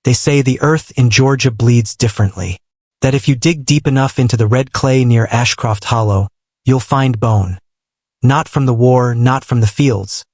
They say the earth in Georgia bleeds differently. That if you dig deep enough into the red clay near Ashcroft Hollow, you'll find bone. Not from the war, not from the fields,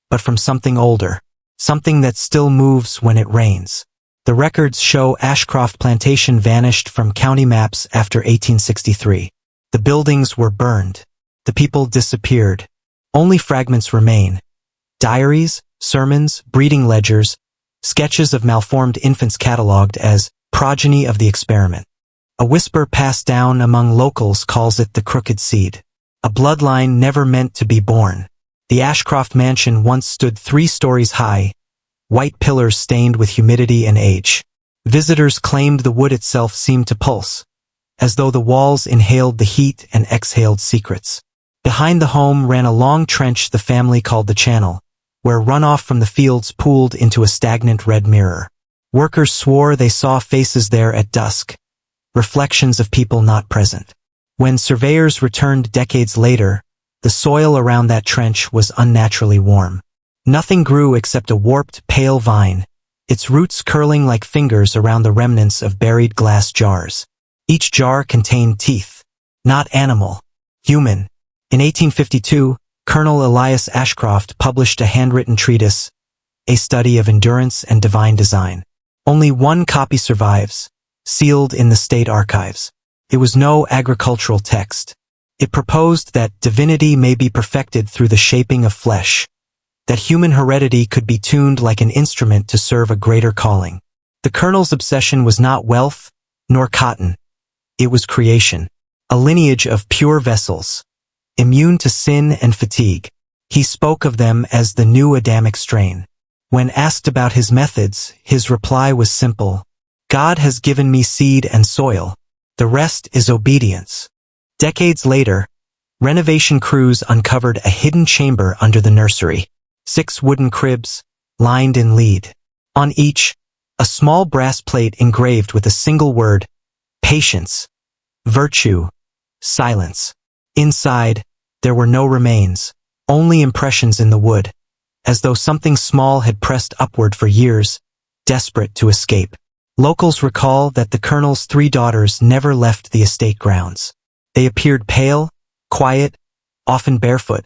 but from something older. Something that still moves when it rains. The records show Ashcroft Plantation vanished from county maps after 1863. The buildings were burned. The people disappeared. Only fragments remain. Diaries, sermons, breeding ledgers, sketches of malformed infants catalogued as progeny of the experiment. A whisper passed down among locals calls it the crooked seed. A bloodline never meant to be born. The Ashcroft mansion once stood 3 stories high, white pillars stained with humidity and age. Visitors claimed the wood itself seemed to pulse, as though the walls inhaled the heat and exhaled secrets. Behind the home ran a long trench the family called the channel, where runoff from the fields pooled into a stagnant red mirror. Workers swore they saw faces there at dusk, reflections of people not present. When surveyors returned decades later, the soil around that trench was unnaturally warm. Nothing grew except a warped, pale vine, its roots curling like fingers around the remnants of buried glass jars. Each jar contained teeth. Not animal. Human. In 1852, Colonel Elias Ashcroft published a handwritten treatise, A Study of Endurance and Divine Design. Only one copy survives, sealed in the state archives. It was no agricultural text. It proposed that divinity may be perfected through the shaping of flesh, that human heredity could be tuned like an instrument to serve a greater calling. The colonel's obsession was not wealth, nor cotton. It was creation, a lineage of pure vessels, immune to sin and fatigue. He spoke of them as the new Adamic strain. When asked about his methods, his reply was simple. God has given me seed and soil. The rest is obedience. Decades later, renovation crews uncovered a hidden chamber under the nursery. 6 wooden cribs, lined in lead. On each, a small brass plate engraved with a single word, patience, virtue, silence. Inside, there were no remains, only impressions in the wood, as though something small had pressed upward for years, desperate to escape. Locals recall that the colonel's 3 daughters never left the estate grounds. They appeared pale, quiet, often barefoot,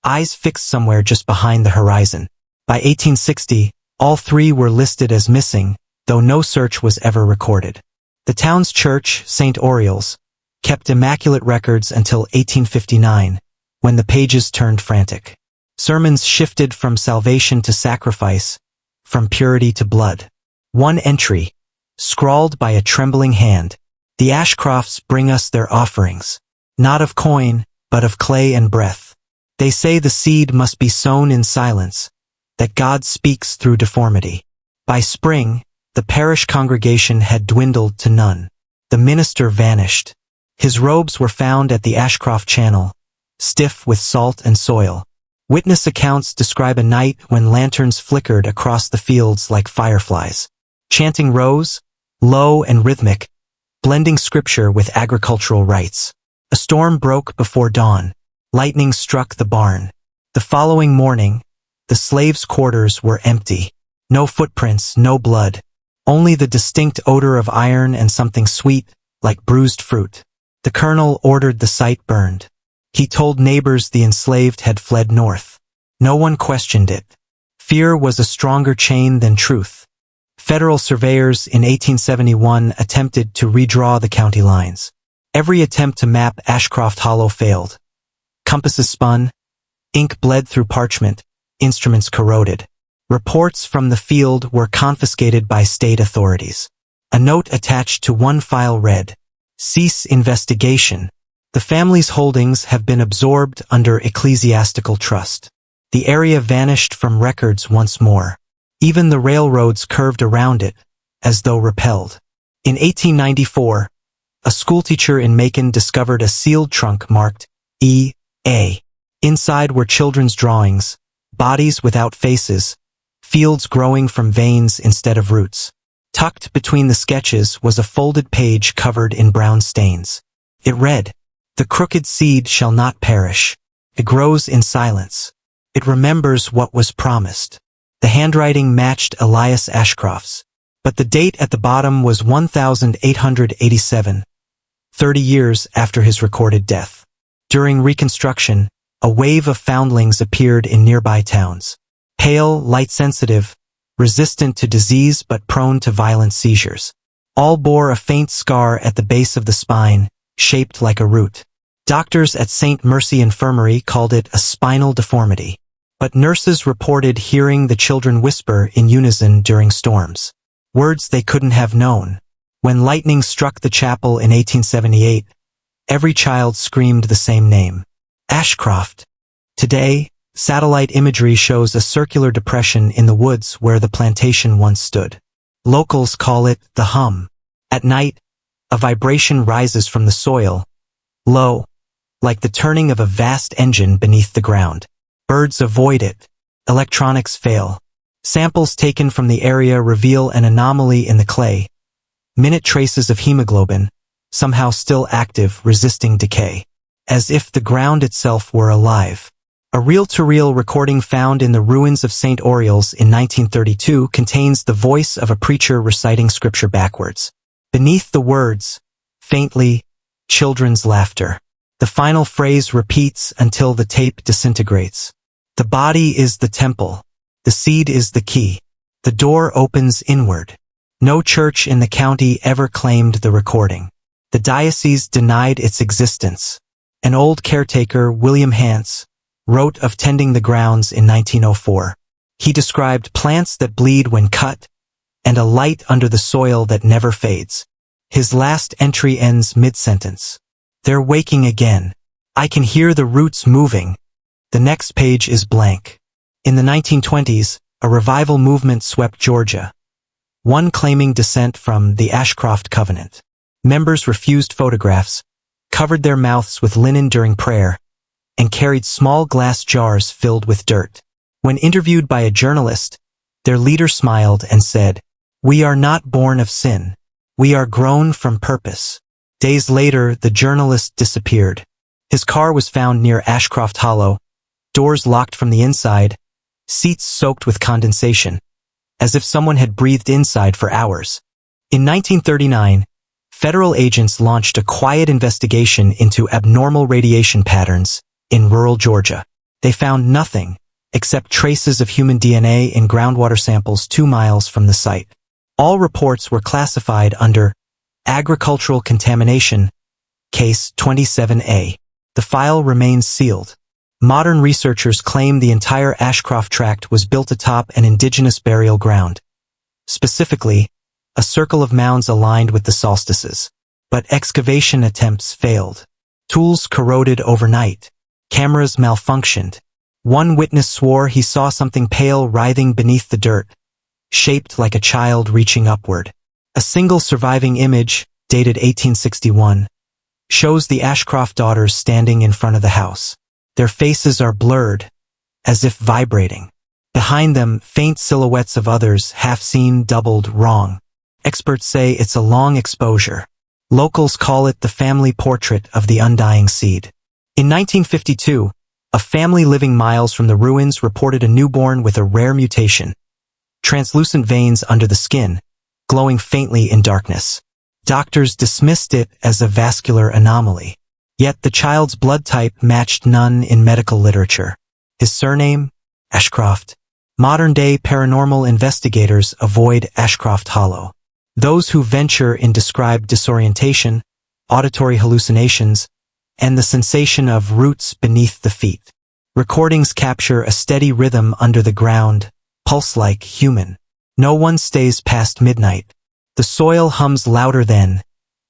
eyes fixed somewhere just behind the horizon. By 1860, all 3 were listed as missing, though no search was ever recorded. The town's church, St. Oriel's, kept immaculate records until 1859, when the pages turned frantic. Sermons shifted from salvation to sacrifice, from purity to blood. One entry, scrawled by a trembling hand, the Ashcrofts bring us their offerings, not of coin, but of clay and breath. They say the seed must be sown in silence, that God speaks through deformity. By spring, the parish congregation had dwindled to none. The minister vanished. His robes were found at the Ashcroft Channel, stiff with salt and soil. Witness accounts describe a night when lanterns flickered across the fields like fireflies. Chanting rose, low and rhythmic, blending scripture with agricultural rites. A storm broke before dawn. Lightning struck the barn. The following morning, the slaves' quarters were empty. No footprints, no blood. Only the distinct odor of iron and something sweet, like bruised fruit. The colonel ordered the site burned. He told neighbors the enslaved had fled north. No one questioned it. Fear was a stronger chain than truth. Federal surveyors in 1871 attempted to redraw the county lines. Every attempt to map Ashcroft Hollow failed. Compasses spun, ink bled through parchment, instruments corroded. Reports from the field were confiscated by state authorities. A note attached to one file read, "Cease investigation. The family's holdings have been absorbed under ecclesiastical trust." The area vanished from records once more. Even the railroads curved around it, as though repelled. In 1894, a schoolteacher in Macon discovered a sealed trunk marked E.A. Inside were children's drawings, bodies without faces, fields growing from veins instead of roots. Tucked between the sketches was a folded page covered in brown stains. It read, "The crooked seed shall not perish. It grows in silence. It remembers what was promised." The handwriting matched Elias Ashcroft's. But the date at the bottom was 1887, 30 years after his recorded death. During Reconstruction, a wave of foundlings appeared in nearby towns. Pale, light-sensitive, resistant to disease but prone to violent seizures. All bore a faint scar at the base of the spine, shaped like a root. Doctors at St. Mercy Infirmary called it a spinal deformity. But nurses reported hearing the children whisper in unison during storms. Words they couldn't have known. When lightning struck the chapel in 1878, every child screamed the same name. Ashcroft. Today, satellite imagery shows a circular depression in the woods where the plantation once stood. Locals call it the hum. At night, a vibration rises from the soil, low, like the turning of a vast engine beneath the ground. Birds avoid it. Electronics fail. Samples taken from the area reveal an anomaly in the clay. Minute traces of hemoglobin, somehow still active, resisting decay. As if the ground itself were alive. A reel-to-reel recording found in the ruins of St. Oriel's in 1932 contains the voice of a preacher reciting scripture backwards. Beneath the words, faintly, children's laughter. The final phrase repeats until the tape disintegrates. The body is the temple. The seed is the key. The door opens inward. No church in the county ever claimed the recording. The diocese denied its existence. An old caretaker, William Hance, wrote of tending the grounds in 1904. He described plants that bleed when cut, and a light under the soil that never fades. His last entry ends mid-sentence. They're waking again. I can hear the roots moving. The next page is blank. In the 1920s, a revival movement swept Georgia. One claiming descent from the Ashcroft Covenant. Members refused photographs, covered their mouths with linen during prayer, and carried small glass jars filled with dirt. When interviewed by a journalist, their leader smiled and said, "We are not born of sin. We are grown from purpose." Days later, the journalist disappeared. His car was found near Ashcroft Hollow, doors locked from the inside, seats soaked with condensation, as if someone had breathed inside for hours. In 1939, federal agents launched a quiet investigation into abnormal radiation patterns in rural Georgia. They found nothing except traces of human DNA in groundwater samples 2 miles from the site. All reports were classified under agricultural contamination, case 27A. The file remains sealed. Modern researchers claim the entire Ashcroft tract was built atop an indigenous burial ground. Specifically, a circle of mounds aligned with the solstices. But excavation attempts failed. Tools corroded overnight. Cameras malfunctioned. One witness swore he saw something pale writhing beneath the dirt, shaped like a child reaching upward. A single surviving image, dated 1861, shows the Ashcroft daughters standing in front of the house. Their faces are blurred, as if vibrating. Behind them, faint silhouettes of others, half seen, doubled, wrong. Experts say it's a long exposure. Locals call it the family portrait of the undying seed. In 1952, a family living miles from the ruins reported a newborn with a rare mutation. Translucent veins under the skin, glowing faintly in darkness. Doctors dismissed it as a vascular anomaly. Yet the child's blood type matched none in medical literature. His surname? Ashcroft. Modern-day paranormal investigators avoid Ashcroft Hollow. Those who venture in describe disorientation, auditory hallucinations, and the sensation of roots beneath the feet. Recordings capture a steady rhythm under the ground, pulse-like, human. No one stays past midnight. The soil hums louder then,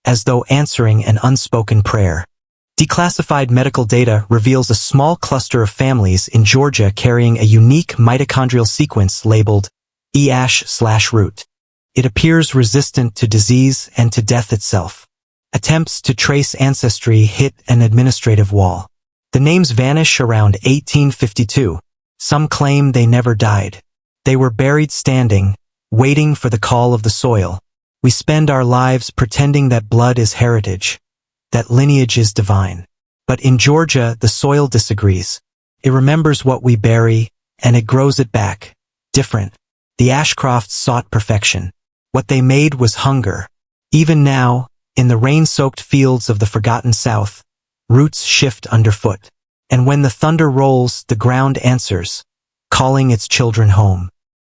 as though answering an unspoken prayer. Declassified medical data reveals a small cluster of families in Georgia carrying a unique mitochondrial sequence labeled E-root. It appears resistant to disease and to death itself. Attempts to trace ancestry hit an administrative wall. The names vanish around 1852. Some claim they never died. They were buried standing, waiting for the call of the soil. We spend our lives pretending that blood is heritage, that lineage is divine. But in Georgia, the soil disagrees. It remembers what we bury, and it grows it back. Different. The Ashcrofts sought perfection. What they made was hunger. Even now, in the rain-soaked fields of the forgotten South, roots shift underfoot. And when the thunder rolls, the ground answers, calling its children home.